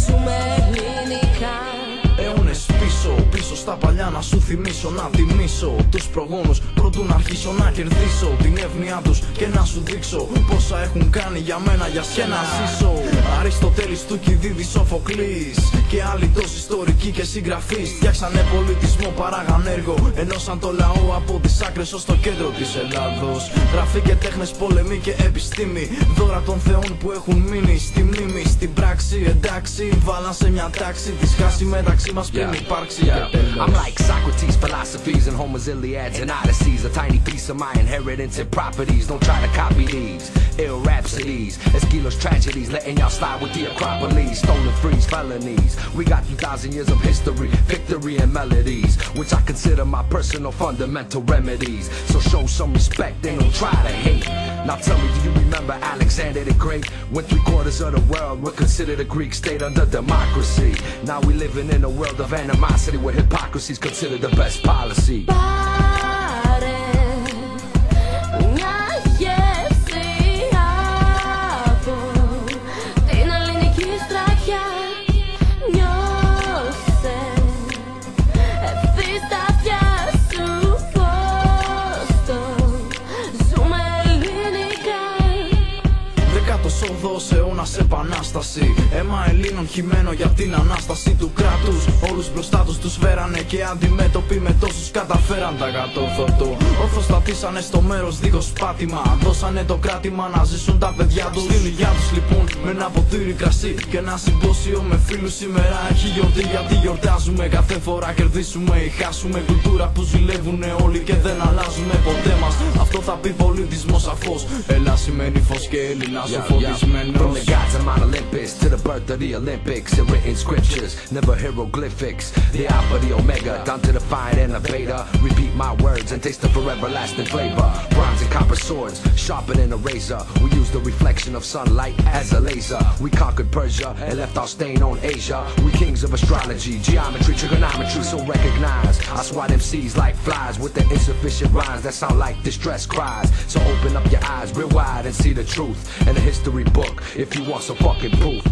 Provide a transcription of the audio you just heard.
ζούμε ελληνικά. Αιώνες πίσω στα παλιά να σου θυμίσω. Να τιμήσω τους προγόνους προτού να αρχίσω να κερδίσω την εύνοιά τους και να σου δείξω πόσα έχουν κάνει για μένα, για σένα ζήσω. Αριστοτέλης, Τουκυδίδης, Σοφοκλής και άλλοι τόσοι ιστορικοί και συγγραφείς φτιάξανε πολιτισμό, παράγαν έργο, ενώσαν το λαό από τις άκρες ως το κέντρο της Ελλάδος. Γραφή και τέχνες, πόλεμοι και επιστήμη, δώρα των θεών που έχουν μείνει στη μνήμη. Στην πράξη εντάξει, βάλαν σε μια τάξη τη σχάση μεταξύ μας πριν υπάρξει και τέλος. I'm like Socrates, philosophies and Homer's Iliads and Odysseys, a tiny piece of my inheritance and properties. Don't try to copy these ill rhapsodies, Esquilos tragedies, letting y'all slide with the Acropolis. Stolen freeze felonies, we got 2,000 years of history, victory and melodies, which I consider my personal fundamental remedies. So show some respect and don't try to hate. Now tell me, do you remember Alexander the Great? When 3/4 of the world were considered a Greek state under democracy. Now we living in a world of animosity where hypocrisy is considered the best policy. Πάρε μια γεύση από την ελληνική στρατιά. Νιώσε ευθύς τα αυτιά σου πως το ζούμε ελληνικά. 18ος αιώνας επανάσταση, αίμα Ελλήνων χυμένο για την ανάσταση του κράτους. Όλους μπροστά τους φέρανε και αντιμέτωποι με τόσους καταφέραν τα κατόρθωτο. Όρθος σταθήσανε στο μέρος δίχως πάτημα, δώσανε το κράτημα να ζήσουν τα παιδιά τους. Στην υγειά τους λοιπόν με ένα ποτήρι κρασί και ένα συμπόσιο με φίλους. Σήμερα έχει γιορτή γιατί γιορτάζουμε, κάθε φορά κερδίσουμε ή χάσουμε. Κουλτούρα που ζηλεύουνε όλοι και δεν αλλάζουμε ποτέ μας. Αυτό θα πει πολιτισμός σαφώς. Ελλάς σημαίνει φως και Έλληνας ο φωτισμένος. From the gods of Mount Olympus to the birth of the Olympics and written scriptures, never hieroglyphics. The Alpha, the Omega, down to the Phi and the Beta. Repeat my words and taste the everlasting flavor. Bronze and copper swords, sharper than a razor. We use the reflection of sunlight as a laser. We conquered Persia and left our stain on Asia. We kings of astrology, geometry, trigonometry, so recognize. I swat MCs like flies with their insufficient rhymes that sound like distress cries. So open up your eyes real wide and see the truth in the history book if you want some fucking proof.